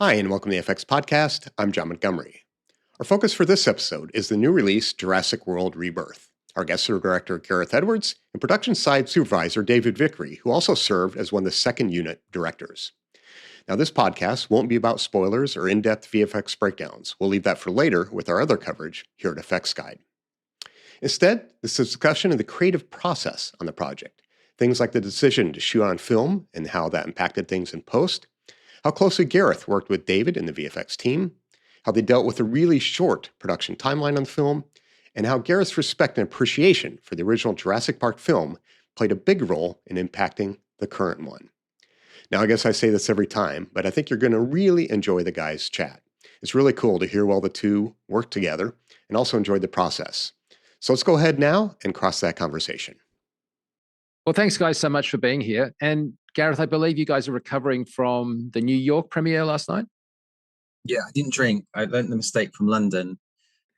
Hi, and welcome to the FX Podcast. I'm John Montgomery. Our focus for this episode is the new release, Jurassic World Rebirth. Our guests are director Gareth Edwards and production side supervisor David Vickery, who also served as one of the second unit directors. Now, this podcast won't be about spoilers or in-depth VFX breakdowns. We'll leave that for later with our other coverage here at Effects Guide. Instead, this is a discussion of the creative process on the project. Things like the decision to shoot on film and how that impacted things in post, how closely Gareth worked with David and the VFX team, how they dealt with a really short production timeline on the film, and how Gareth's respect and appreciation for the original Jurassic Park film played a big role in impacting the current one. Now, I guess I say this every time, but I think you're going to really enjoy the guys' chat. It's really cool to hear while the two work together and also enjoy the process. So let's go ahead now and cross that conversation. Well, thanks, guys, so much for being here. And Gareth, I believe you guys are recovering from the New York premiere last night? Yeah, I didn't drink. I learned the mistake from London.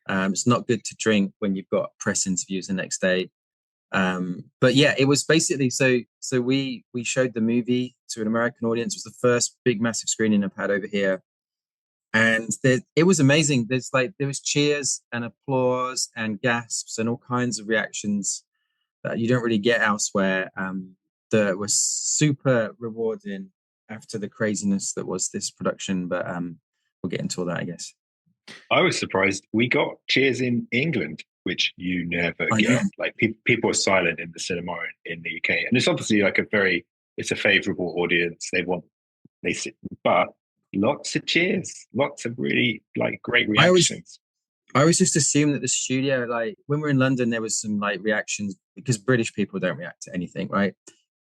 It's not good to drink when you've got press interviews the next day. But yeah, it was basically so we showed the movie to an American audience. It was the first big massive screening I've had over here. And it was amazing. There was cheers and applause and gasps and all kinds of reactions that you don't really get elsewhere. That was super rewarding after the craziness that was this production. But we'll get into all that, I guess. I was surprised we got cheers in England, which you never get. Yeah. Like people are silent in the cinema in the UK, and it's obviously like it's a favourable audience. But lots of cheers, lots of really like great reactions. I always just assumed that the studio, like when we're in London, there was some like reactions because British people don't react to anything, right?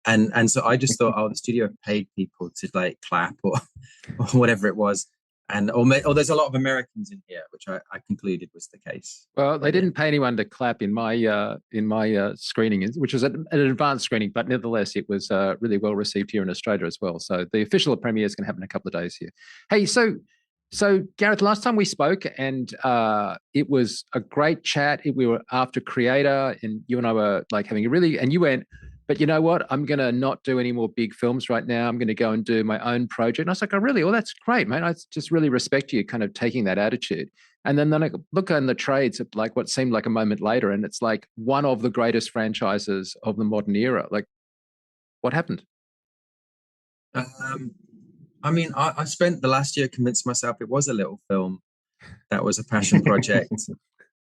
And so I just thought, the studio paid people to like clap or whatever it was. And there's a lot of Americans in here, which I concluded was the case. Well, they didn't pay anyone to clap in my screening, which was an advanced screening, but nevertheless, it was really well received here in Australia as well. So the official premiere is going to happen in a couple of days here. Hey, so Gareth, last time we spoke, and it was a great chat. We were after Creator, and you and I were like having and you went, but you know what? I'm going to not do any more big films right now. I'm going to go and do my own project. And I was like, oh, really? Oh, that's great, mate. I just really respect you kind of taking that attitude. And then I look in the trades at like what seemed like a moment later, and it's like one of the greatest franchises of the modern era. Like, what happened? I mean, I spent the last year convincing myself it was a little film that was a passion project.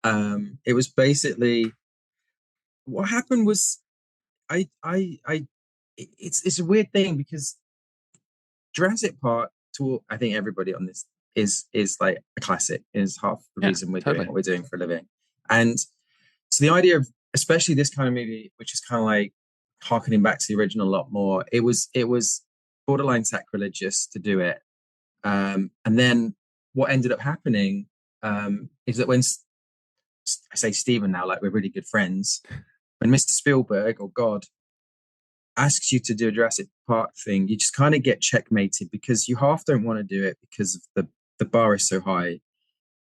It was basically what happened was it's a weird thing because Jurassic Park, to I think everybody on this is like a classic. Is half the reason we're doing what we're doing for a living. And so the idea of especially this kind of movie, which is kind of like harkening back to the original a lot more, it was borderline sacrilegious to do it. And then what ended up happening is that when I say Steven now, like we're really good friends, when Mr. Spielberg or God asks you to do a Jurassic Park thing, you just kind of get checkmated because you half don't want to do it because of the bar is so high.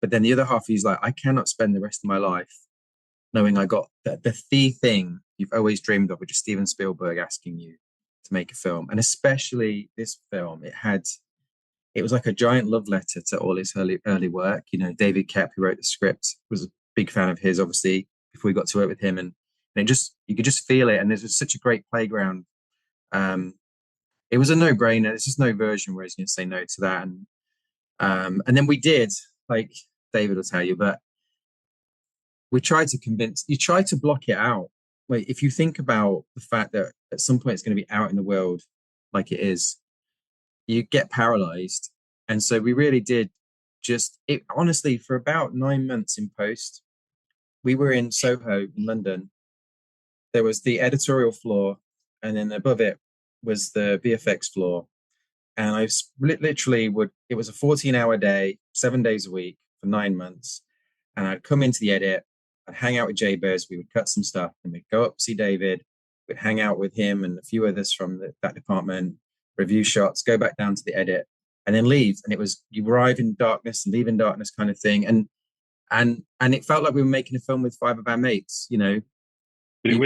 But then the other half is like, I cannot spend the rest of my life knowing I got the thing you've always dreamed of, which is Steven Spielberg asking you to make a film. And especially this film, it was like a giant love letter to all his early work. You know, David Koepp, who wrote the script, was a big fan of his, obviously, before we got to work with him. And you could just feel it. And there's such a great playground. It was a no-brainer. There's just no version where he's going to say no to that. And then we did, like David will tell you, but we tried to block it out. Like, if you think about the fact that at some point it's going to be out in the world like it is, you get paralyzed. And so we really did honestly, for about 9 months in post, we were in Soho in London. There was the editorial floor, and then above it was the VFX floor. And I literally it was a 14-hour day, 7 days a week for 9 months. And I'd come into the edit, I'd hang out with Jabez, we would cut some stuff, and we'd go up, see David, we'd hang out with him and a few others from that department, review shots, go back down to the edit, and then leave. And it was, you arrive in darkness and leave in darkness kind of thing. And it felt like we were making a film with 5 of our mates, you know. But it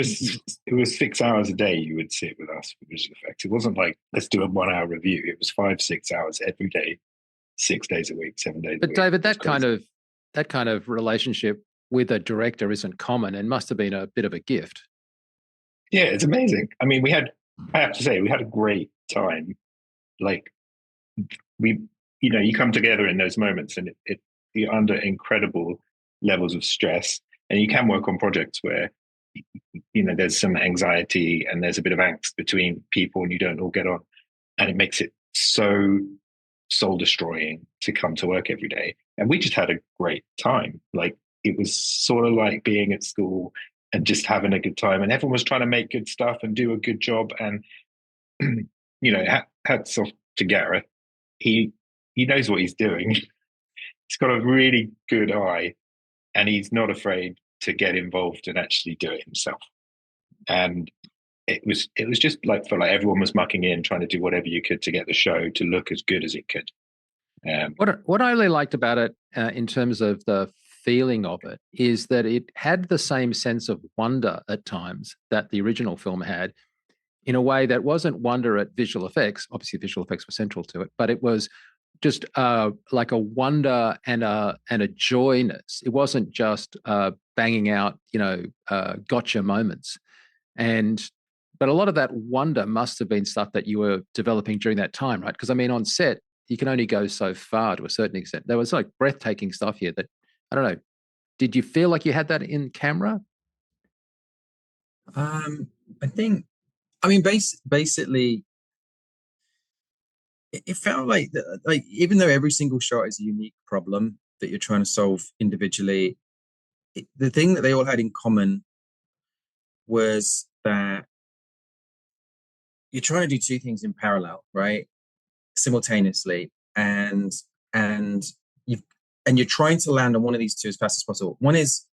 was 6 hours a day you would sit with us for visual effects. It wasn't like, let's do a 1 hour review. It was 5-6 hours every day 6 days a week, 7 days a But week. David, that kind of relationship with a director isn't common and must have been a bit of a gift. Yeah, it's amazing. I mean, I have to say, we had a great time. Like, you come together in those moments, and you're under incredible levels of stress, and you can work on projects where, there's some anxiety and there's a bit of angst between people and you don't all get on. And it makes it so soul destroying to come to work every day. And we just had a great time. Like, it was sort of like being at school and just having a good time, and everyone was trying to make good stuff and do a good job. And hats off to Gareth. He knows what he's doing. He's got a really good eye, and he's not afraid to get involved and actually do it himself. And it was just like, felt like everyone was mucking in, trying to do whatever you could to get the show to look as good as it could. What I really liked about it, in terms of the feeling of it, is that it had the same sense of wonder at times that the original film had, in a way that wasn't wonder at visual effects. Obviously, visual effects were central to it, but it was just like a wonder and a joyness. It wasn't just banging out, gotcha moments. But a lot of that wonder must have been stuff that you were developing during that time, right? Because I mean, on set, you can only go so far to a certain extent. There was like breathtaking stuff here that, I don't know, did you feel like you had that in camera? Basically, it felt like even though every single shot is a unique problem that you're trying to solve individually, the thing that they all had in common was that you're trying to do two things in parallel, right? Simultaneously, and you're trying to land on one of these two as fast as possible. One is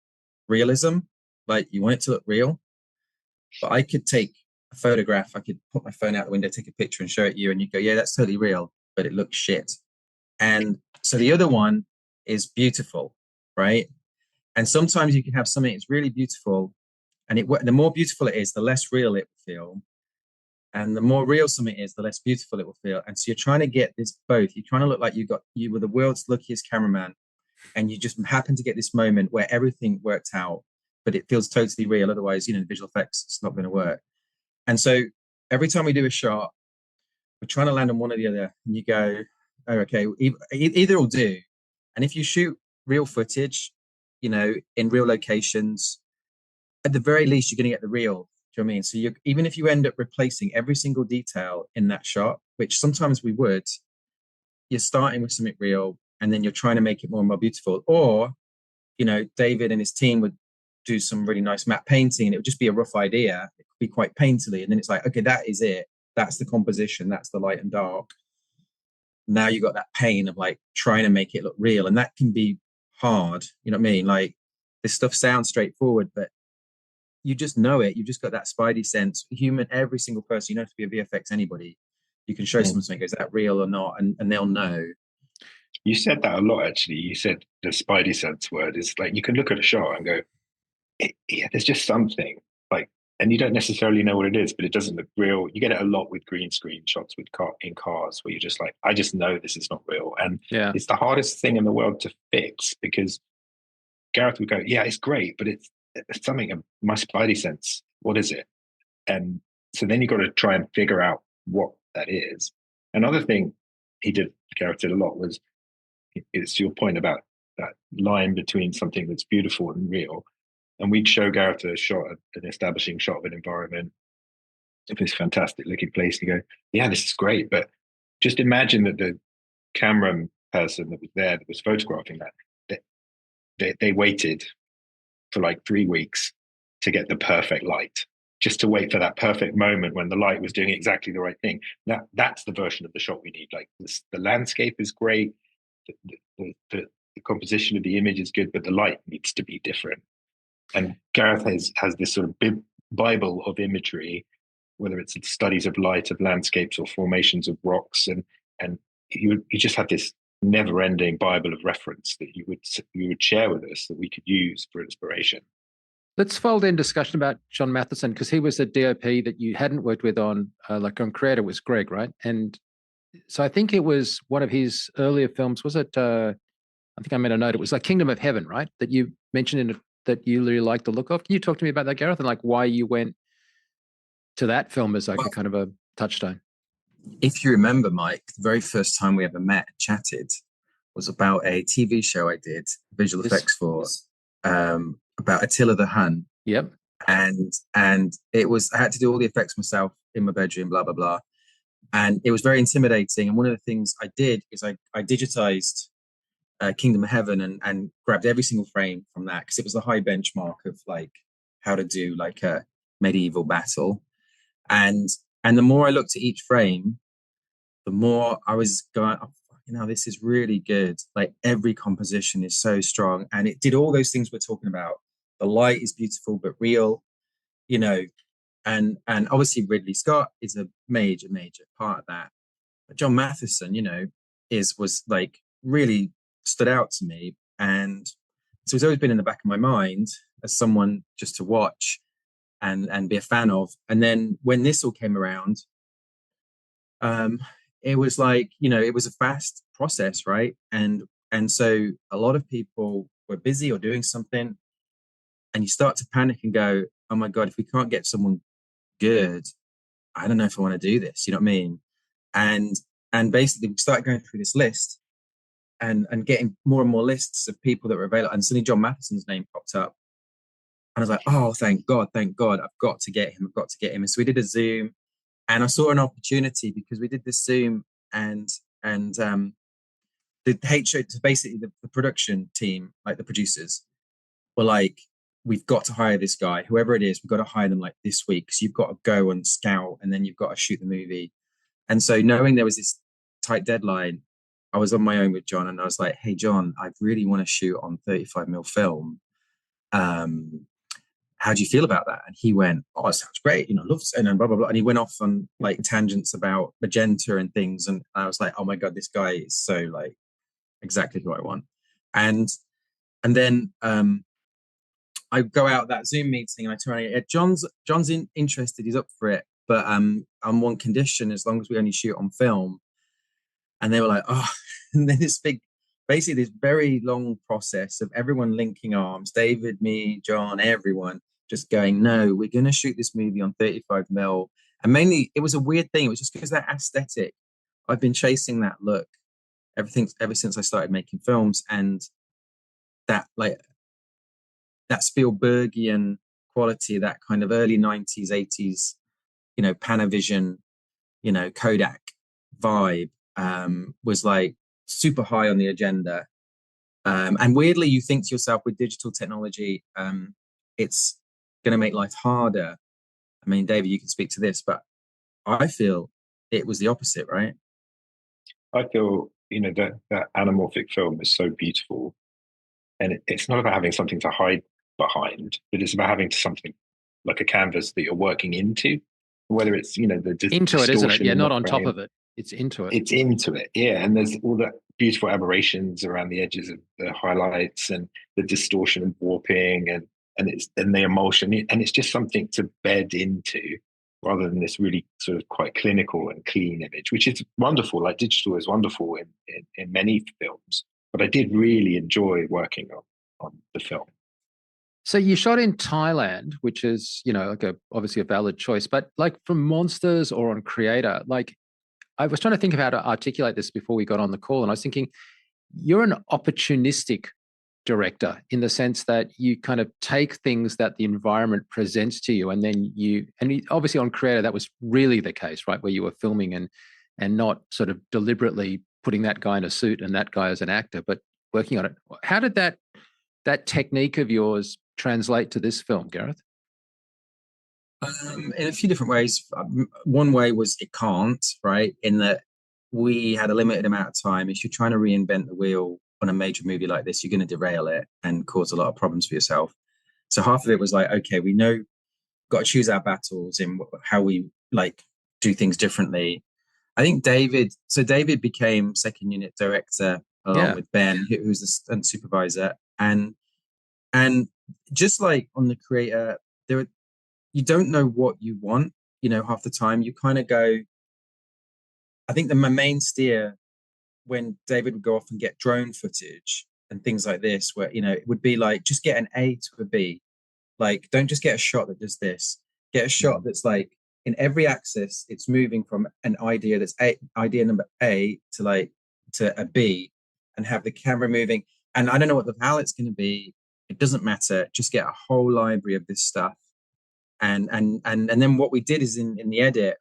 realism, like you want it to look real, but I could take a photograph, I could put my phone out the window, take a picture and show it you, and you go, yeah, that's totally real, but it looks shit. And so the other one is beautiful, right? And sometimes you can have something that's really beautiful, and the more beautiful it is, the less real it will feel. And the more real something is, the less beautiful it will feel. And so you're trying to get this both. You're trying to look like you were the world's luckiest cameraman, and you just happen to get this moment where everything worked out, but it feels totally real. Otherwise, visual effects, it's not going to work. And so every time we do a shot, we're trying to land on one or the other, and you go, oh, okay, either will do. And if you shoot real footage, in real locations, at the very least, you're going to get the real. Do you know what I mean? So even if you end up replacing every single detail in that shot, which sometimes we would, you're starting with something real, and then you're trying to make it more and more beautiful. Or, David and his team would do some really nice matte painting, and it would just be a rough idea. It could be quite painterly, and then it's like, okay, that is it. That's the composition. That's the light and dark. Now you got that pain of like trying to make it look real, and that can be hard. You know what I mean? Like, this stuff sounds straightforward, but you just know it. You've just got that spidey sense. Every single person, you don't have to be a VFX anybody. You can show someone something, is that real or not? And they'll know. You said that a lot, actually. You said the spidey sense word. Is like, you can look at a shot and go, yeah, there's just something. Like, and you don't necessarily know what it is, but it doesn't look real. You get it a lot with green screen shots in cars, where you're just like, I just know this is not real. And it's the hardest thing in the world to fix, because Gareth would go, yeah, it's great, but it's something in my spidey sense. What is it? And so then you got to try and figure out what that is. Another thing Gareth did a lot was, it's your point about that line between something that's beautiful and real. And we'd show Gareth a shot, an establishing shot of an environment, of this fantastic looking place, and you go, yeah, this is great. But just imagine that the camera person that was there, that was photographing that, they waited for like 3 weeks to get the perfect light, just to wait for that perfect moment when the light was doing exactly the right thing. That's the version of the shot we need. Like, the landscape is great, the composition of the image is good, but the light needs to be different. And Gareth has this sort of Bible of imagery, whether it's studies of light, of landscapes, or formations of rocks, and you just have this never-ending Bible of reference that you would share with us, that we could use for inspiration. Let's fold in discussion about John Matheson, because he was a DOP that you hadn't worked with on Creator, was Greg, right? And So I think it was one of his earlier films. Was it? I think I made a note. It was like Kingdom of Heaven, right? That you mentioned in it, that you really liked the look of. Can you talk to me about that, Gareth, and like why you went to that film as like a kind of a touchstone? If you remember, Mike, the very first time we ever met and chatted was about a TV show I did, visual effects for, about Attila the Hun. Yep. And it was, I had to do all the effects myself in my bedroom, blah, blah, blah. And it was very intimidating. And one of the things I did is I digitized Kingdom of Heaven and grabbed every single frame from that, because it was the high benchmark of like how to do like a medieval battle. And the more I looked at each frame, the more I was going, oh, you know, this is really good. Like every composition is so strong. And it did all those things we're talking about. The light is beautiful, but real, you know, and obviously Ridley Scott is a major part of that. But John Matheson, you know, was like really stood out to me. And so it's always been in the back of my mind as someone just to watch and be a fan of. And then when this all came around, it was like, you know, it was a fast process, right? And so a lot of people were busy or doing something, and you start to panic and go, oh my God, if we can't get someone good, I don't know if I want to do this. You know what I mean? And basically we started going through this list and getting more and more lists of people that were available. And suddenly John Matheson's name popped up. And I was like, oh, thank God. I've got to get him. And so we did a Zoom, and I saw an opportunity because we did this Zoom and the HO, basically the production team, like the producers, were like, we've got to hire this guy, whoever it is, we've got to hire them like this week. So you've got to go and scout, and then you've got to shoot the movie. And so knowing there was this tight deadline, I was on my own with John, and I was like, hey, John, I really want to shoot on 35mm film. How do you feel about that? And he went, oh, it sounds great. You know, love it, and blah, blah, blah. And he went off on like tangents about magenta and things. And I was like, oh my God, this guy is so like exactly who I want. And then I go out that Zoom meeting and I turn around, John's interested, he's up for it, but on one condition, as long as we only shoot on film. And they were like, oh, and then this very long process of everyone linking arms, David, me, John, everyone just going, no, we're going to shoot this movie on 35mm. And mainly it was a weird thing. It was just because that aesthetic, I've been chasing that look ever since I started making films, and that like that Spielbergian quality, that kind of early 90s, 80s, you know, Panavision, you know, Kodak vibe was like super high on the agenda. And weirdly, you think to yourself, with digital technology, it's going to make life harder. I mean, David, you can speak to this, but I feel it was the opposite, right? I feel, you know, that anamorphic film is so beautiful. And it's not about having something to hide behind, but it's about having something like a canvas that you're working into, whether it's, you know, into it, isn't it? Yeah, not on top of it. It's into it. It's into it, yeah. And there's all that beautiful aberrations around the edges of the highlights and the distortion and warping and the emulsion, and it's just something to bed into rather than this really sort of quite clinical and clean image, which is wonderful. Like digital is wonderful in many films, but I did really enjoy working on the film. So you shot in Thailand, which is, you know, like obviously a valid choice, but like from Monsters or on Creator, like I was trying to think of how to articulate this before we got on the call. And I was thinking, you're an opportunistic director in the sense that you kind of take things that the environment presents to you, and then obviously on Creator, that was really the case, right? Where you were filming and not sort of deliberately putting that guy in a suit and that guy as an actor, but working on it. How did that technique of yours translate to this film, Gareth? In a few different ways. One way was it can't, right? In that we had a limited amount of time. If you're trying to reinvent the wheel on a major movie like this, you're going to derail it and cause a lot of problems for yourself. So half of it was like, okay, we know, got to choose our battles in how we like do things differently. I think David became second unit director along with Ben, who's the stunt supervisor. And just like on the Creator, you don't know what you want, you know, half the time. You kind of go, I think my main steer when David would go off and get drone footage and things like this, where, you know, it would be like, just get an A to a B. Like, don't just get a shot that does this. Get a shot that's like, in every axis, it's moving from an idea that's idea number A to a B, and have the camera moving. And I don't know what the palette's going to be. It doesn't matter. Just get a whole library of this stuff. And then what we did is in the edit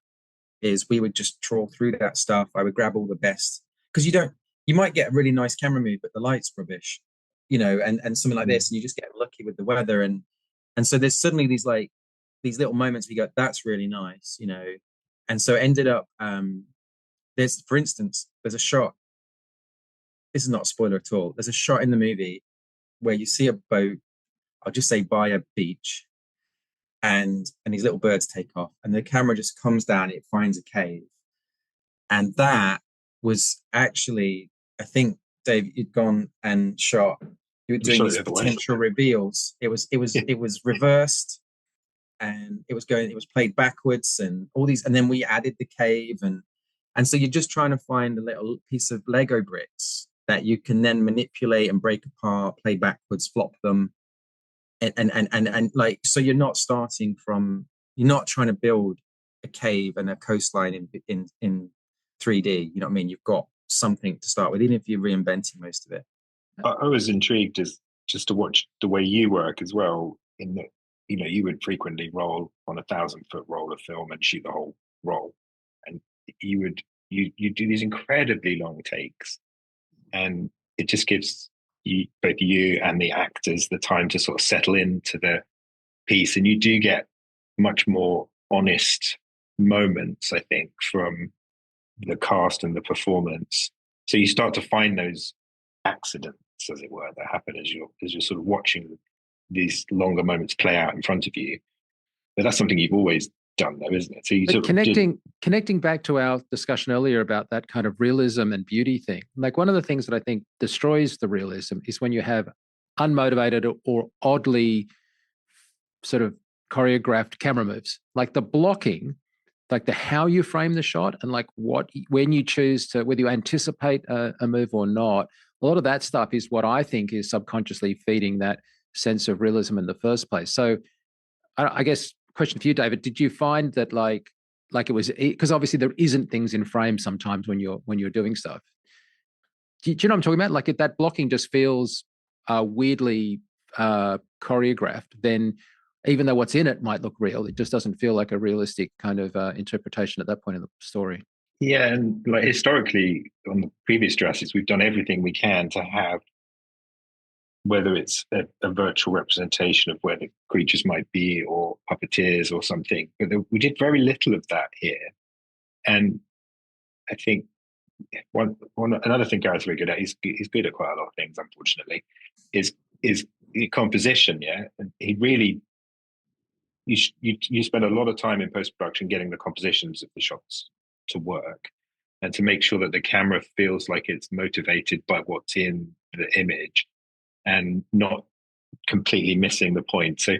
is we would just trawl through that stuff. I would grab all the best, because you might get a really nice camera move, but the light's rubbish, you know, and something like this, and you just get lucky with the weather. And so there's suddenly these little moments we go, that's really nice, you know. And so it ended up, for instance, there's a shot, this is not a spoiler at all, there's a shot in the movie where you see a boat, I'll just say by a beach, and these little birds take off, and the camera just comes down, it finds a cave. And that was actually, I think, Dave, you'd gone and shot, you were doing these potential reveals. It was reversed, and it was played backwards, and all these, and then we added the cave, and so you're just trying to find a little piece of Lego bricks that you can then manipulate and break apart, play backwards, flop them, and like, so you're not trying to build a cave and a coastline in 3D. You know what I mean? You've got something to start with, even if you're reinventing most of it. I was intrigued just to watch the way you work as well, in that, you know, you would frequently roll on 1,000-foot roll of film and shoot the whole roll, and you do these incredibly long takes, and it just gives both you and the actors the time to sort of settle into the piece, and you do get much more honest moments, I think, from the cast and the performance. So you start to find those accidents, as it were, that happen as you're sort of watching these longer moments play out in front of you. But that's something you've always done, though, isn't it? So you sort of connecting back to our discussion earlier about that kind of realism and beauty thing. Like, one of the things that I think destroys the realism is when you have unmotivated or oddly sort of choreographed camera moves, like the blocking, like how you frame the shot, and like when you choose to, whether you anticipate a move or not. A lot of that stuff is what I think is subconsciously feeding that sense of realism in the first place. So I guess question for you, David, did you find that like it was, because obviously there isn't things in frame sometimes when you're doing stuff. Do you know what I'm talking about? Like, if that blocking just feels weirdly choreographed, then even though what's in it might look real, it just doesn't feel like a realistic kind of interpretation at that point in the story. Yeah, and like historically on the previous Jurassics, we've done everything we can to have, whether it's a virtual representation of where the creatures might be, or puppeteers or something. But we did very little of that here. And I think another thing Gareth's very good at, he's good at quite a lot of things, unfortunately, is composition. Yeah, and he really, you spend a lot of time in post-production getting the compositions of the shots to work, and to make sure that the camera feels like it's motivated by what's in the image and not completely missing the point. So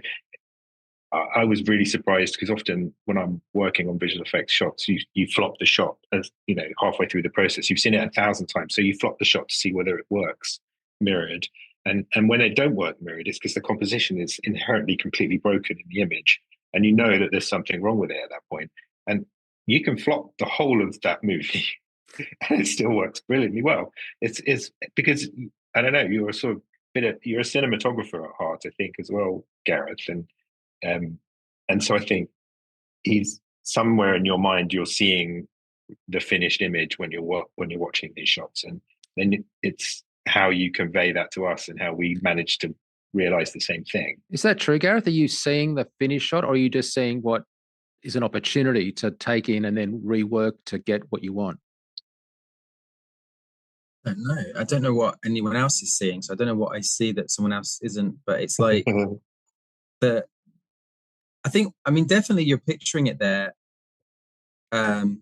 I was really surprised, because often when I'm working on visual effects shots, you flop the shot, as you know, halfway through the process. You've seen it 1,000 times, so you flop the shot to see whether it works mirrored. And when they don't work mirrored, it's because the composition is inherently completely broken in the image, and you know that there's something wrong with it at that point. And you can flop the whole of that movie and it still works brilliantly well. It's because, I don't know, you're a sort of you're a cinematographer at heart, I think, as well, Gareth, and so I think he's somewhere in your mind, you're seeing the finished image when you're watching these shots, and then it's how you convey that to us and how we manage to realize the same thing. Is that true, Gareth? Are you seeing the finished shot, or are you just seeing what is an opportunity to take in and then rework to get what you want? I don't know. I don't know what anyone else is seeing, so I don't know what I see that someone else isn't. But it's like I mean, definitely you're picturing it there when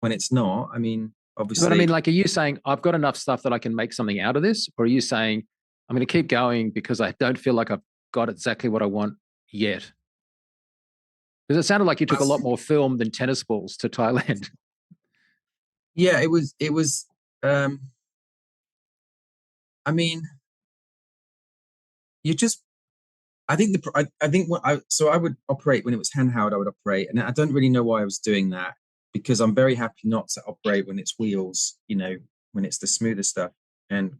it's not. I mean, obviously. But I mean, like, are you saying I've got enough stuff that I can make something out of this, or are you saying I'm going to keep going because I don't feel like I've got exactly what I want yet? Because it sounded like you took a lot more film than tennis balls to Thailand. Yeah, it was. I mean, you just. I think I think I would operate when it was handheld. I would operate, and I don't really know why I was doing that, because I'm very happy not to operate when it's wheels. When it's the smoother stuff, and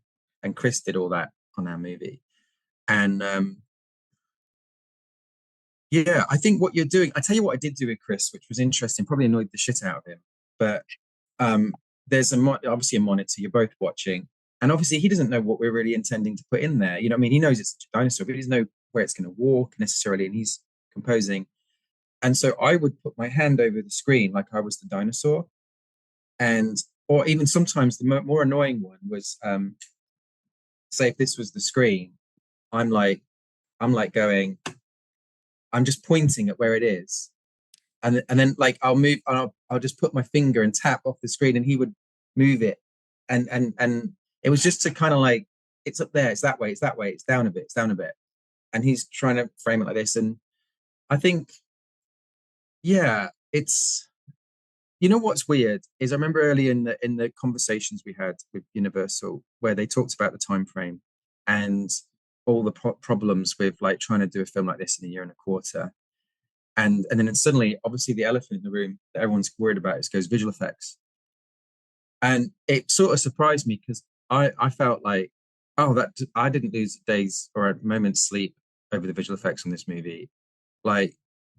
Chris did all that on our movie, and yeah, I think what you're doing. I tell you what I did do with Chris, which was interesting. Probably annoyed the shit out of him, but there's obviously a monitor. You're both watching, and obviously he doesn't know what we're really intending to put in there. You know what I mean? He knows it's a dinosaur, but he doesn't know where it's going to walk necessarily, and he's composing. And so I would put my hand over the screen like I was the dinosaur, or even sometimes the more annoying one was, say if this was the screen, I'm like going. I'm just pointing at where it is, and then like I'll move, I'll just put my finger and tap off the screen, and he would move it, and it was just to kind of like, it's up there, it's that way, it's down a bit, and he's trying to frame it like this, and I think, yeah, it's, what's weird is I remember early in the conversations we had with Universal where they talked about the time frame and all the problems with like trying to do a film like this in a year and a quarter, and then suddenly, obviously, the elephant in the room that everyone's worried about goes visual effects, and it sort of surprised me because I felt like, oh, that I didn't lose days or a moment's sleep over the visual effects on this movie. Like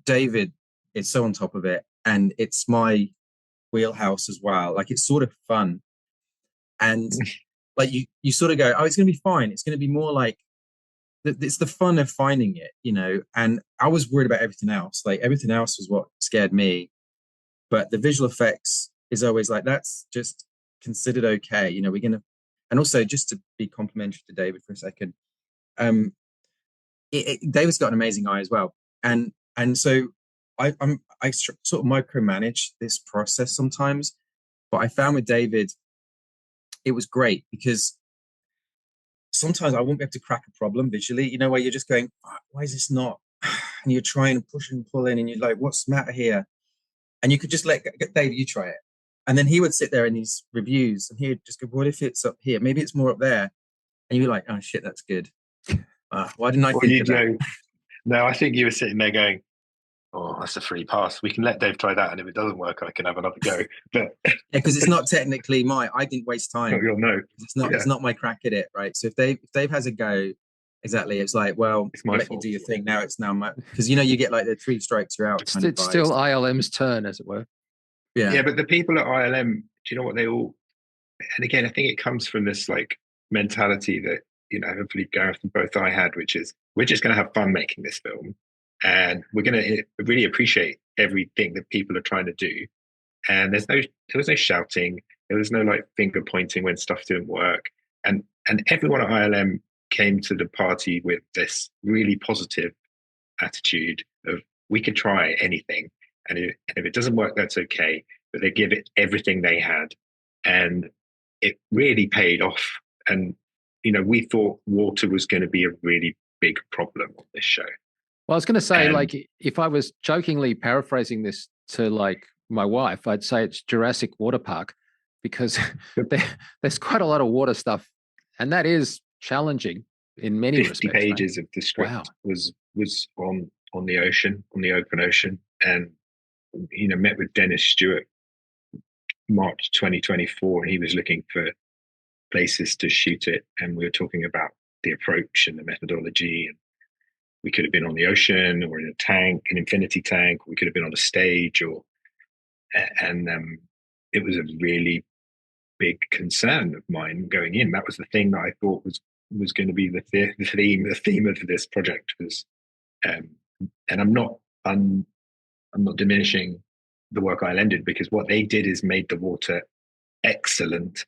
David is so on top of it, and it's my wheelhouse as well. Like it's sort of fun, and like you sort of go, oh, it's going to be fine. It's going to be more like it's the fun of finding it, and I was worried about everything else. Like everything else was what scared me, but the visual effects is always like, that's just considered okay. We're gonna, and also just to be complimentary to David for a second, David's got an amazing eye as well, and so I sort of micromanage this process sometimes, but I found with David it was great because sometimes I won't be able to crack a problem visually, where you're just going, why is this not? And you're trying to push and pull in, and you're like, what's the matter here? And you could just let David, you try it. And then he would sit there in these reviews and he would just go, what if it's up here? Maybe it's more up there. And you'd be like, oh shit, that's good. Why didn't I think of that? No, I think you were sitting there going, oh, that's a free pass. We can let Dave try that, and if it doesn't work, I can have another go. But yeah, because it's not technically I didn't waste time. You'll know. It's not my crack at it, right? So if Dave has a go, exactly, it's like, well, I'll let you do your thing. Now it's my, because you get like the 3 strikes, you're out. It's still ILM's turn, as it were. Yeah, but the people at ILM, do you know what they all? And again, I think it comes from this like mentality that hopefully Gareth and both I had, which is we're just going to have fun making this film, and we're going to really appreciate everything that people are trying to do. And there was no shouting, there was no like finger pointing when stuff didn't work, and everyone at ILM came to the party with this really positive attitude of we can try anything, and if it doesn't work, that's okay. But they give it everything they had, and it really paid off. And we thought water was going to be a really big problem on this show. Well, I was going to say, like, if I was jokingly paraphrasing this to like my wife, I'd say it's Jurassic Water Park, because there's quite a lot of water stuff, and that is challenging in many 50 respects. Pages of the script was on the ocean, on the open ocean, and met with Dennis Stewart March 2024, and he was looking for places to shoot it, and we were talking about the approach and the methodology, and we could have been on the ocean or in a tank, an infinity tank, we could have been on a stage, and it was a really big concern of mine going in. That was the thing that I thought was going to be the theme of this project was, and I'm not diminishing the work ILM did, because what they did is made the water excellent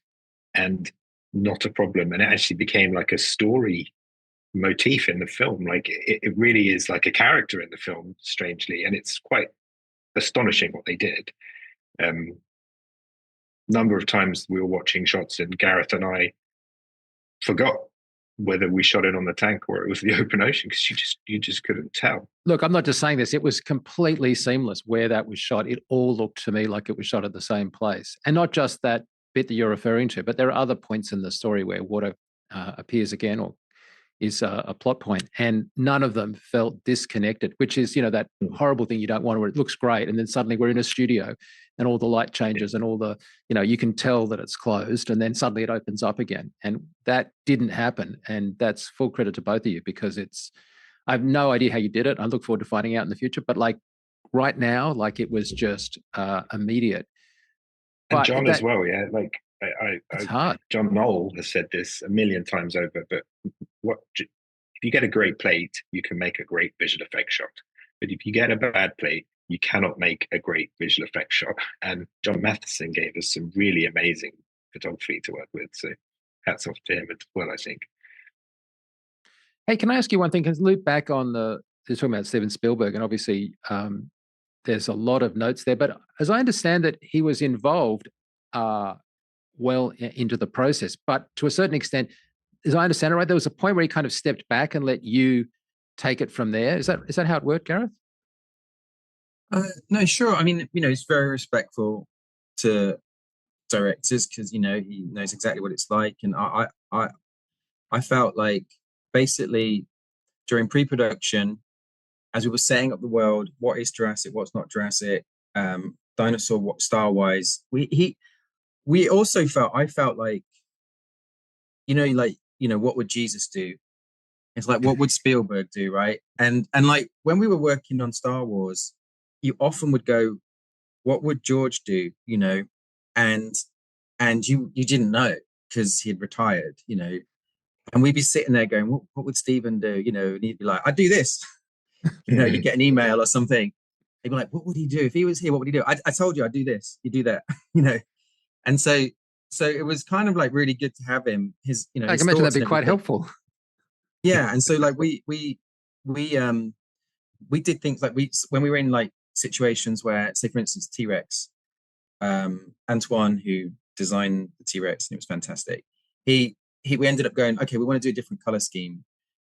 and not a problem, and it actually became like a story motif in the film. Like it really is like a character in the film, strangely, and it's quite astonishing what they did. Number of times we were watching shots and Gareth and I forgot whether we shot it on the tank or it was the open ocean, because you just couldn't tell. Look, I'm not just saying this. It was completely seamless where that was shot. It all looked to me like it was shot at the same place. And not just that bit that you're referring to, but there are other points in the story where water appears again or is a plot point, and none of them felt disconnected, which is, that horrible thing you don't want, where it looks great and then suddenly we're in a studio and all the light changes and all the, you can tell that it's closed and then suddenly it opens up again. And that didn't happen. And that's full credit to both of you, because I have no idea how you did it. I look forward to finding out in the future, but like right now, like it was just immediate. And but John as well, yeah. Like it's hard. John Knoll has said this a million times over, but if you get a great plate, you can make a great visual effects shot. But if you get a bad plate, you cannot make a great visual effects shot. And John Matheson gave us some really amazing photography to work with. So hats off to him as well, I think. Hey, can I ask you one thing? Because loop back on you're talking about Steven Spielberg, and obviously there's a lot of notes there. But as I understand it, he was involved well into the process. But to a certain extent, as I understand it, right, there was a point where he kind of stepped back and let you take it from there. Is that how it worked, Gareth? No, sure. I mean, he's very respectful to directors because, he knows exactly what it's like. And I felt like basically during pre-production, as we were setting up the world, what is Jurassic, what's not Jurassic, dinosaur, what style-wise, I felt like, what would Jesus do? It's like, what would Spielberg do, right? And like when we were working on Star Wars, you often would go, what would George do? And you didn't know because he had retired, and we'd be sitting there going, what would Steven do? And he'd be like, I'd do this. You get an email or something. He'd be like, what would he do? If he was here, what would he do? I told you I'd do this. You do that, And so it was kind of like really good to have him. I can imagine that'd be quite helpful. Yeah. And so like we did things like when we were in like situations where, say for instance, T-Rex, Antoine, who designed the T-Rex, and it was fantastic. We ended up going, okay, we want to do a different color scheme.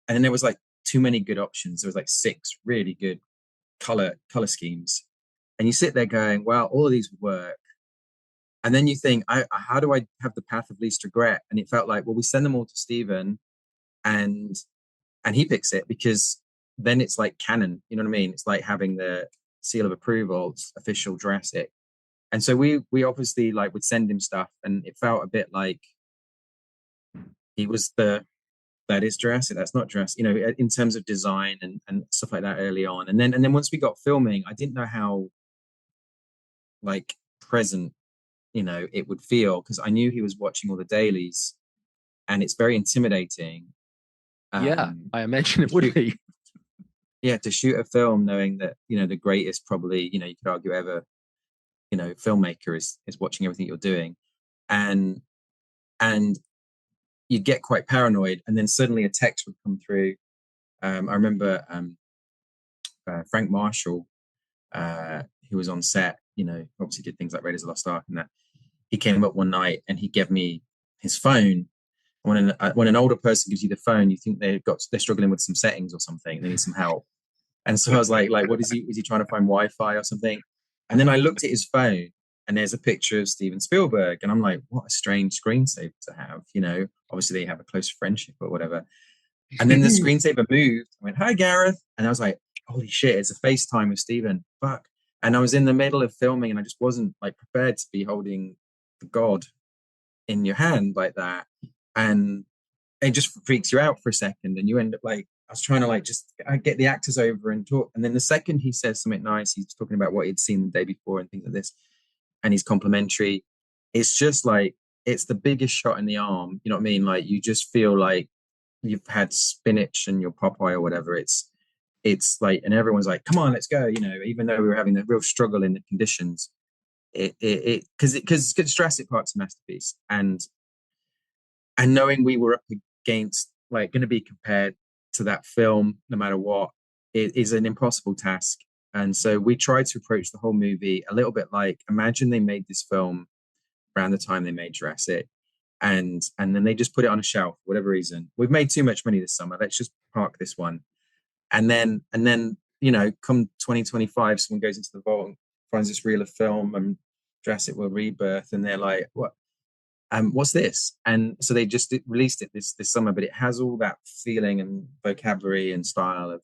And then there was like too many good options. There was like 6 really good color schemes. And you sit there going, well, all of these would work. And then you think, how do I have the path of least regret? And it felt like, well, we send them all to Steven and he picks it, because then it's like canon, you know what I mean? It's like having the seal of approval, official Jurassic. And so we obviously like would send him stuff, and it felt a bit like he was that is Jurassic, that's not Jurassic, in terms of design and stuff like that early on. And then once we got filming, I didn't know how like present it would feel, because I knew he was watching all the dailies, and it's very intimidating. Yeah, I imagine it would be. Yeah, to shoot a film knowing that the greatest, probably you could argue ever filmmaker is watching everything you're doing, and you'd get quite paranoid, and then suddenly a text would come through. I remember Frank Marshall, who was on set, obviously did things like Raiders of the Lost Ark and that. He came up one night and he gave me his phone. When an older person gives you the phone, you think they're struggling with some settings or something. They need some help. And so I was like, what is he trying to find Wi-Fi or something? And then I looked at his phone, and there's a picture of Steven Spielberg, and I'm like, what a strange screensaver to have. Obviously they have a close friendship or whatever. And then the screensaver moved. I went, hi Gareth, and I was like, holy shit, it's a FaceTime with Steven. Fuck. And I was in the middle of filming, and I just wasn't like prepared to be holding the God in your hand like that. And it just freaks you out for a second, and you end up like, I was trying to like I get the actors over and talk, and then the second he says something nice, he's talking about what he'd seen the day before and things like this, and he's complimentary. It's just like, it's the biggest shot in the arm, you know what I mean? Like you just feel like you've had spinach and your Popeye or whatever. It's like, and everyone's like, come on, let's go, even though we were having a real struggle in the conditions. Because Jurassic Park's a masterpiece, and knowing we were up against, like, going to be compared to that film no matter what, it is an impossible task. And so we tried to approach the whole movie a little bit like, imagine they made this film around the time they made Jurassic, and then they just put it on a shelf for whatever reason. We've made too much money this summer, let's just park this one. And then come 2025, someone goes into the vault and finds this reel of film and Jurassic World Rebirth, and they're like, what's this? And so they just released it this summer, but it has all that feeling and vocabulary and style of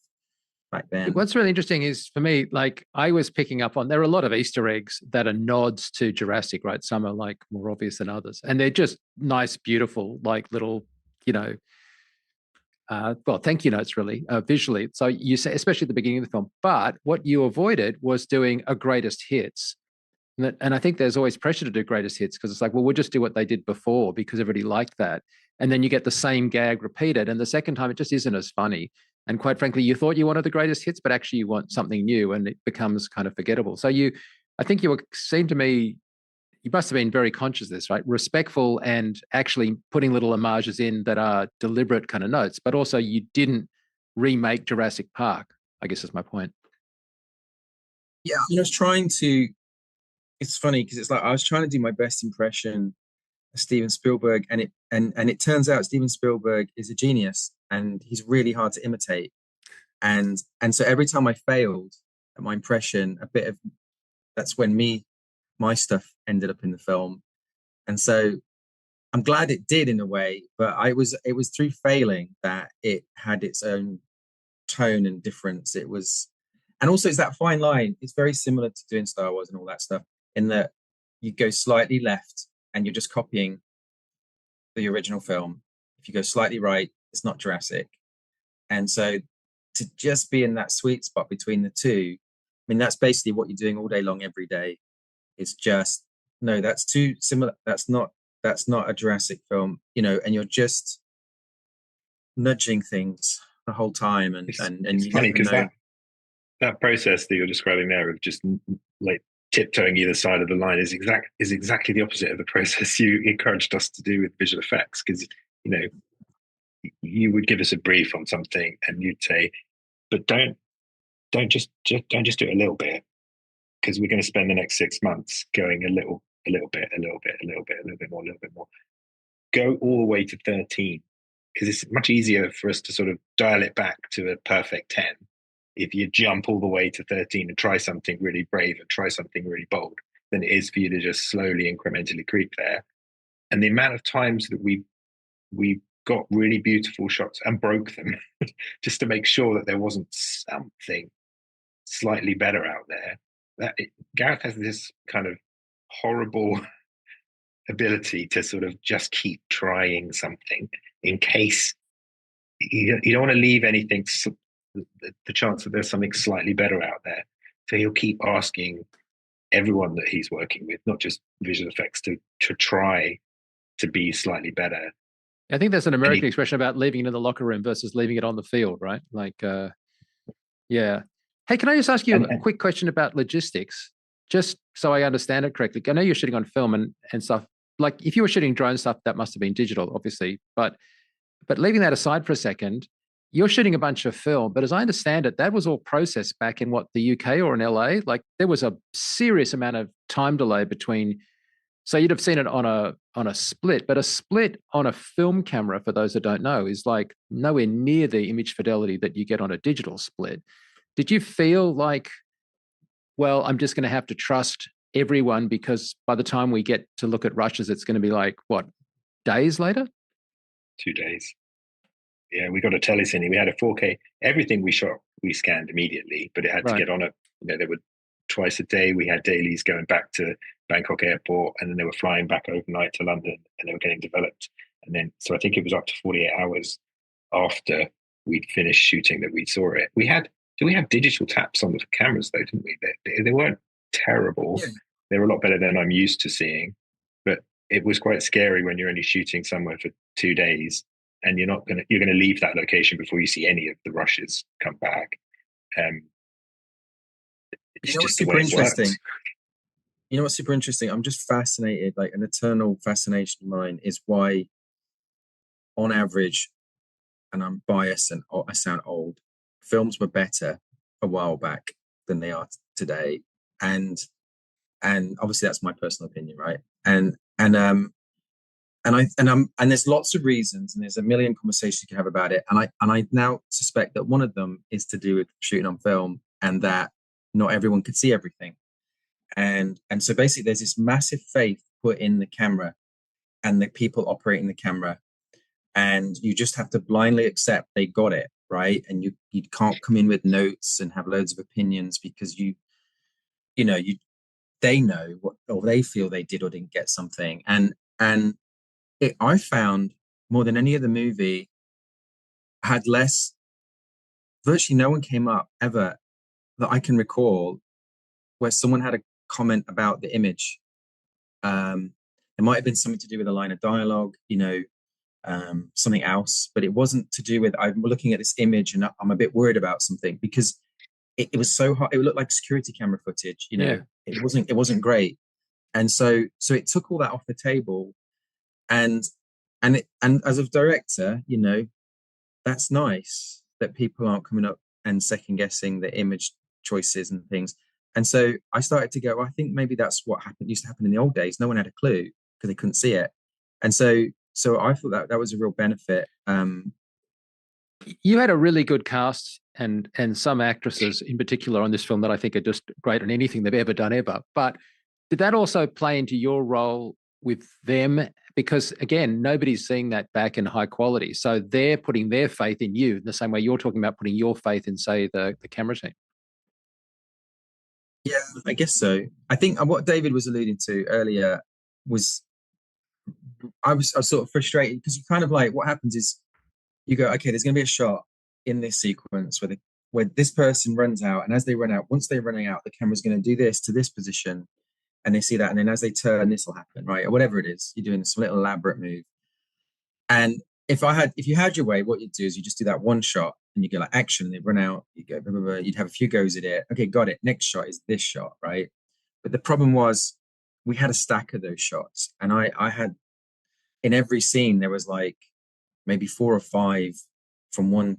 back then. What's really interesting is, for me, like, I was picking up on, there are a lot of Easter eggs that are nods to Jurassic, right? Some are like more obvious than others, and they're just nice, beautiful, like little, thank you notes, really, visually. So you say, especially at the beginning of the film, but what you avoided was doing a greatest hits. And I think there's always pressure to do greatest hits, because it's like, well, we'll just do what they did before because everybody liked that. And then you get the same gag repeated. And the second time, it just isn't as funny. And quite frankly, you thought you wanted the greatest hits, but actually you want something new, and it becomes kind of forgettable. So I think seemed to me, you must have been very conscious of this, right? Respectful and actually putting little homages in that are deliberate kind of notes, but also you didn't remake Jurassic Park, I guess is my point. Yeah, I was trying to, it's funny because it's like I was trying to do my best impression of Steven Spielberg, and it turns out Steven Spielberg is a genius and he's really hard to imitate. And so every time I failed at my impression, that's when my stuff ended up in the film. And so I'm glad it did in a way, but it was through failing that it had its own tone and difference. And also it's that fine line. It's very similar to doing Star Wars and all that stuff, in that you go slightly left and you're just copying the original film. If you go slightly right, it's not Jurassic. And so to just be in that sweet spot between the two, I mean, that's basically what you're doing all day long, every day. It's just, no, that's too similar. That's not a Jurassic film, and you're just nudging things the whole time. And it's funny because that process that you're describing there of just like tiptoeing either side of the line is exactly the opposite of the process you encouraged us to do with visual effects. Because you would give us a brief on something and you'd say, but don't just do it a little bit, because we're going to spend the next 6 months going a little bit more. Go all the way to 13, because it's much easier for us to sort of dial it back to a perfect 10 if you jump all the way to 13 and try something really brave and try something really bold than it is for you to just slowly, incrementally creep there. And the amount of times that we got really beautiful shots and broke them just to make sure that there wasn't something slightly better out there. Gareth has this kind of horrible ability to sort of just keep trying something in case you don't want to leave anything, the chance that there's something slightly better out there. So he'll keep asking everyone that he's working with, not just visual effects, to try to be slightly better. I think there's an American expression about leaving it in the locker room versus leaving it on the field, right? Like, yeah. Hey, can I just ask you a quick question about logistics, just so I understand it correctly? I know you're shooting on film and stuff. Like, if you were shooting drone stuff, that must have been digital, obviously. But leaving that aside for a second, you're shooting a bunch of film, but as I understand it, that was all processed back in the UK or in LA? Like, there was a serious amount of time delay between. So you'd have seen it on a split, but a split on a film camera, for those that don't know, is like nowhere near the image fidelity that you get on a digital split. Did you feel like, well, I'm just going to have to trust everyone because by the time we get to look at rushes, it's going to be like, what, days later? 2 days. Yeah, we got a telecine. We had a 4K. Everything we shot, we scanned immediately, but it had to get on they were twice a day. We had dailies going back to Bangkok airport, and then they were flying back overnight to London, and they were getting developed. And then, so I think it was up to 48 hours after we'd finished shooting that we saw it. We have digital taps on the cameras though, didn't we? They weren't terrible. Yeah. They were a lot better than I'm used to seeing, but it was quite scary when you're only shooting somewhere for 2 days and you're going to leave that location before you see any of the rushes come back. It's just super interesting. You know what's super interesting? I'm just fascinated, like an eternal fascination of mine is why, on average, and I'm biased and I sound old, films were better a while back than they are today. And obviously that's my personal opinion, right? And and there's lots of reasons, and there's a million conversations you can have about it. And I now suspect that one of them is to do with shooting on film, and that not everyone could see everything. And so basically there's this massive faith put in the camera and the people operating the camera. And you just have to blindly accept they got it, right? And you can't come in with notes and have loads of opinions, because they know what, or they feel they did or didn't get something. And I found more than any other movie had virtually no one came up ever that I can recall where someone had a comment about the image. It might have been something to do with a line of dialogue, something else, but it wasn't to do with, I'm looking at this image and I'm a bit worried about something, because it was so hard. It looked like security camera footage, It wasn't great. And so it took all that off the table. And as a director, that's nice that people aren't coming up and second guessing the image choices and things. And so I started to go, well, I think maybe that's what used to happen in the old days. No one had a clue because they couldn't see it. And so I thought that was a real benefit. You had a really good cast and some actresses in particular on this film that I think are just great on anything they've ever done ever. But did that also play into your role with them? Because again, nobody's seeing that back in high quality. So they're putting their faith in you in the same way you're talking about putting your faith in, say, the camera team. Yeah, I guess so. I think what David was alluding to earlier was I was sort of frustrated, because you kind of like, what happens is you go, okay, there's going to be a shot in this sequence where this person runs out, and as they run out, once they're running out, the camera's going to do this to this position, and they see that, and then as they turn, this will happen, right? Or whatever it is, you're doing this little elaborate move. And if you had your way, what you'd do is you just do that one shot, and you go like action, and they run out, you go, blah, blah, blah, you'd have a few goes at it. Okay, got it. Next shot is this shot, right? But the problem was we had a stack of those shots, and I had, in every scene, there was like maybe 4 or 5 from one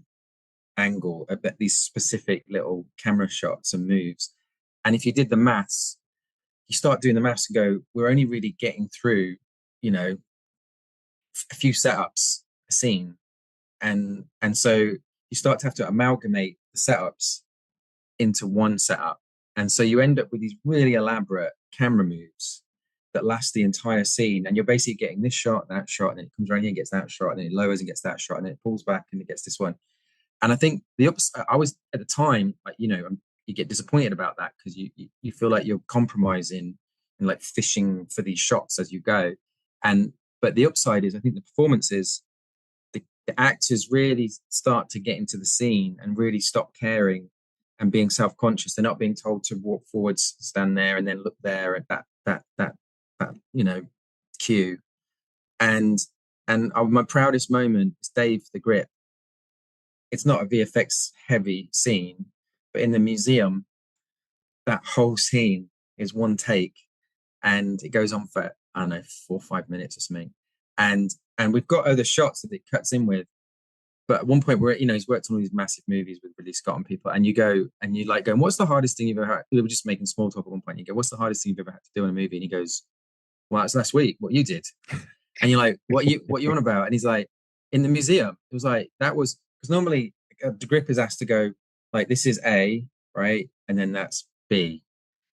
angle about these specific little camera shots and moves. And if you did the maths, you start doing the maths and go, we're only really getting through, a few setups a scene. And so you start to have to amalgamate the setups into one setup. And so you end up with these really elaborate camera moves that last the entire scene. And you're basically getting this shot, that shot, and then it comes around here and gets that shot, and then it lowers and gets that shot, and then it pulls back and it gets this one. And I think I was at the time, like, you get disappointed about that, because you feel like you're compromising and like fishing for these shots as you go. But the upside is, I think the performances, the actors really start to get into the scene and really stop caring and being self-conscious. They're not being told to walk forwards, stand there, and then look there at that cue. And my proudest moment is Dave the Grip. It's not a VFX heavy scene, but in the museum, that whole scene is one take, and it goes on for, I don't know, 4 or 5 minutes or something. And we've got other shots that it cuts in with. But at one point, he's worked on all these massive movies with Ridley Scott and people, and you go, and you're like going, what's the hardest thing you've ever had? We were just making small talk at one point. And you go, what's the hardest thing you've ever had to do in a movie? And he goes, well, it's last week, what you did. And you're like, what you on about? And he's like, in the museum. It was like, that was, because normally the grip is asked to go, like, this is A, right? And then that's B.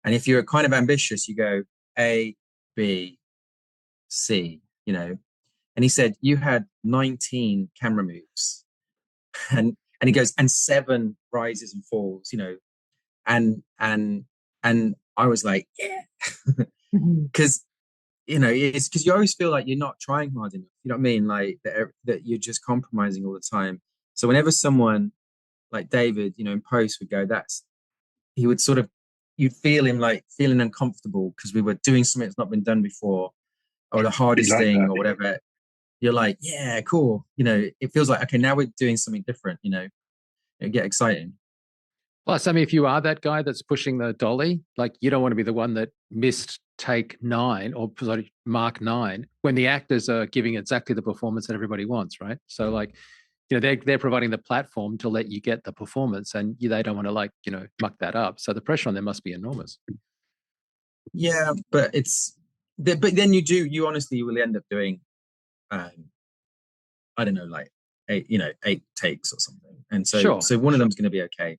And if you're kind of ambitious, you go A, B, C, And he said, you had 19 camera moves. And he goes, and 7 rises and falls, And I was like, yeah. Because, it's because you always feel like you're not trying hard enough. You know what I mean? Like that you're just compromising all the time. So whenever someone like David, in post would go, he would sort of, you'd feel him like feeling uncomfortable because we were doing something that's not been done before, or the hardest thing or whatever. You're like, yeah, cool. It feels like, okay, now we're doing something different, it get exciting. Plus, I mean, if you are that guy that's pushing the dolly, like, you don't want to be the one that missed take 9 or mark 9 when the actors are giving exactly the performance that everybody wants, right? So like, they're providing the platform to let you get the performance, and they don't want to muck that up. So the pressure on them must be enormous. Yeah, but but then you honestly will end up doing I don't know, like 8 takes or something. And so one of them's going to be okay.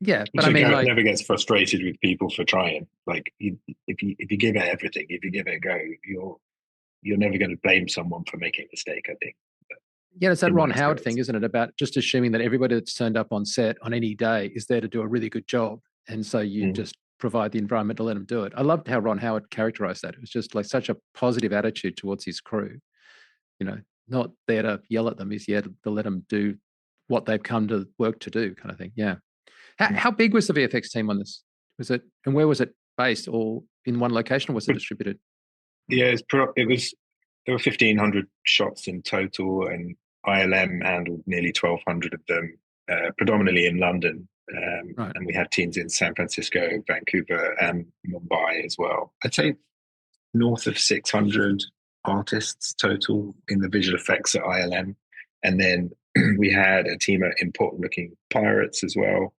Yeah, but so I mean, Gareth like, never gets frustrated with people for trying. Like, if you give it everything, if you give it a go, you're never going to blame someone for making a mistake, I think. Yeah, it's that Ron Howard thing, isn't it? About just assuming that everybody that's turned up on set on any day is there to do a really good job. And so you just provide the environment to let them do it. I loved how Ron Howard characterized that. It was just like such a positive attitude towards his crew. Not there to yell at them, he's here to let them do what they've come to work to do, kind of thing. Yeah. How big was the VFX team on this? And where was it based? All in one location, or was it distributed? Yeah, there were 1,500 shots in total, and ILM handled nearly 1,200 of them, predominantly in London. Right. And we had teams in San Francisco, Vancouver, and Mumbai as well. I'd say north of 600 artists total in the visual effects at ILM. And then we had a team at Important Looking Pirates as well,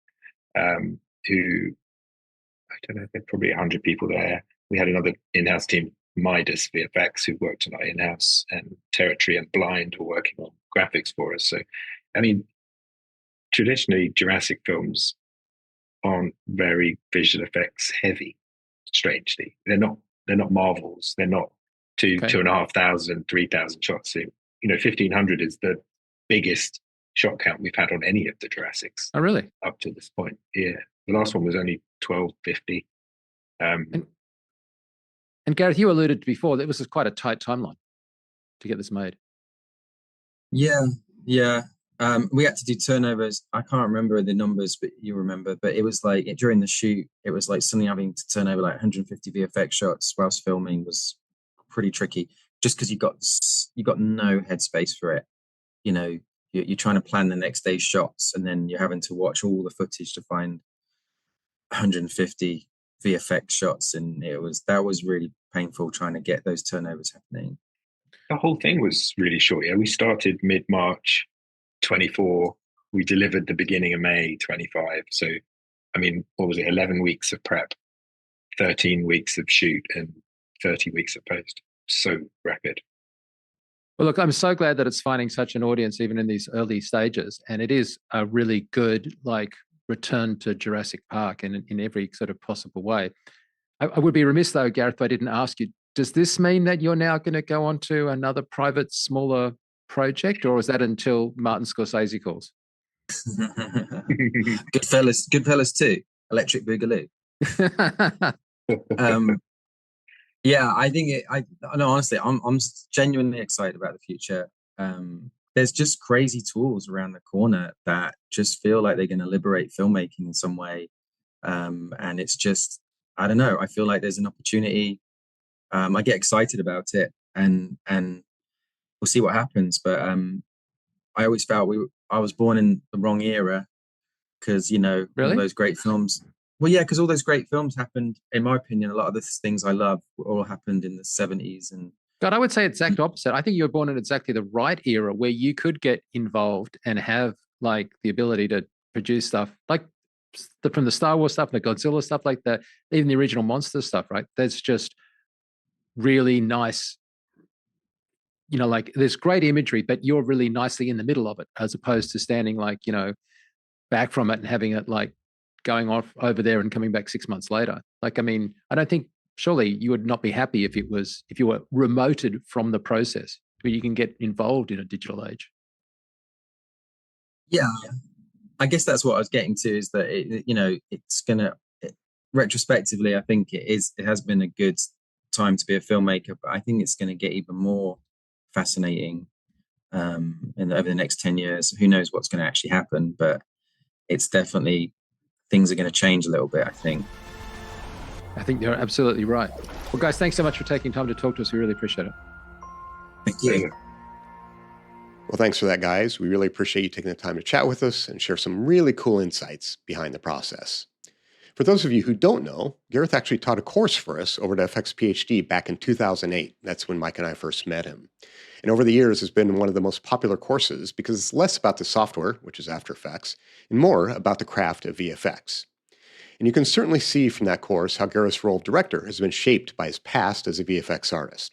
who, I don't know, there are probably 100 people there. We had another in-house team, Midas VFX, who worked on our in-house, and Territory and Blind were working on graphics for us. So, I mean, traditionally Jurassic films aren't very visual effects heavy, strangely. They're not Marvels. They're not 2,500, 3,000 shots. So, 1,500 is the biggest shot count we've had on any of the Jurassics. Oh, really? Up to this point. Yeah. The last one was only 1,250. And Gareth, you alluded to before that it was quite a tight timeline to get this made. Yeah. We had to do turnovers. I can't remember the numbers, but you remember. But it was like during the shoot, it was like suddenly having to turn over like 150 VFX shots whilst filming was pretty tricky. Just because you got no headspace for it. You're trying to plan the next day's shots, and then you're having to watch all the footage to find 150 VFX shots, and that was really painful trying to get those turnovers happening. The whole thing was really short. Yeah, we started mid-March 24. We delivered the beginning of May 25. So, I mean, what was it? 11 weeks of prep, 13 weeks of shoot, and 30 weeks of post. So rapid. Well, look, I'm so glad that it's finding such an audience even in these early stages, and it is a really good return to Jurassic Park in every sort of possible way. I would be remiss though, Gareth, if I didn't ask you, does this mean that you're now going to go on to another private, smaller project, or is that until Martin Scorsese calls? Goodfellas 2, Electric Boogaloo. Yeah, I think honestly, I'm genuinely excited about the future. There's just crazy tools around the corner that just feel like they're going to liberate filmmaking in some way. And it's just, I don't know, I feel like there's an opportunity. I get excited about it, and we'll see what happens. But I always felt I was born in the wrong era, because Really? all those great films. Well, yeah, because all those great films happened, in my opinion, a lot of the things I love all happened in the 70s. And God, I would say exact opposite. I think you were born in exactly the right era where you could get involved and have the ability to produce stuff from the Star Wars stuff, the Godzilla stuff, even the original monster stuff, right? That's just really nice. There's great imagery, but you're really nicely in the middle of it, as opposed to standing back from it and having it going off over there and coming back 6 months later. I don't think, surely you would not be happy if you were remoted from the process, where you can get involved in a digital age. Yeah, I guess that's what I was getting to, is that it's gonna, retrospectively, I think it has been a good time to be a filmmaker, but I think it's going to get even more fascinating over the next 10 years. Who knows what's going to actually happen, but it's definitely, things are going to change a little bit, I think. I think you're absolutely right. Well, guys, thanks so much for taking time to talk to us. We really appreciate it. Thank you. Well, thanks for that, guys. We really appreciate you taking the time to chat with us and share some really cool insights behind the process. For those of you who don't know, Gareth actually taught a course for us over at FX PhD back in 2008. That's when Mike and I first met him. And over the years, it's been one of the most popular courses because it's less about the software, which is After Effects, and more about the craft of VFX. And you can certainly see from that course how Gareth's role of director has been shaped by his past as a VFX artist.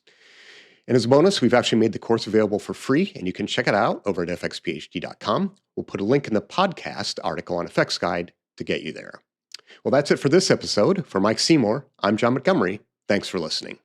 And as a bonus, we've actually made the course available for free, and you can check it out over at fxphd.com. We'll put a link in the podcast article on Effects Guide to get you there. Well, that's it for this episode. For Mike Seymour, I'm John Montgomery. Thanks for listening.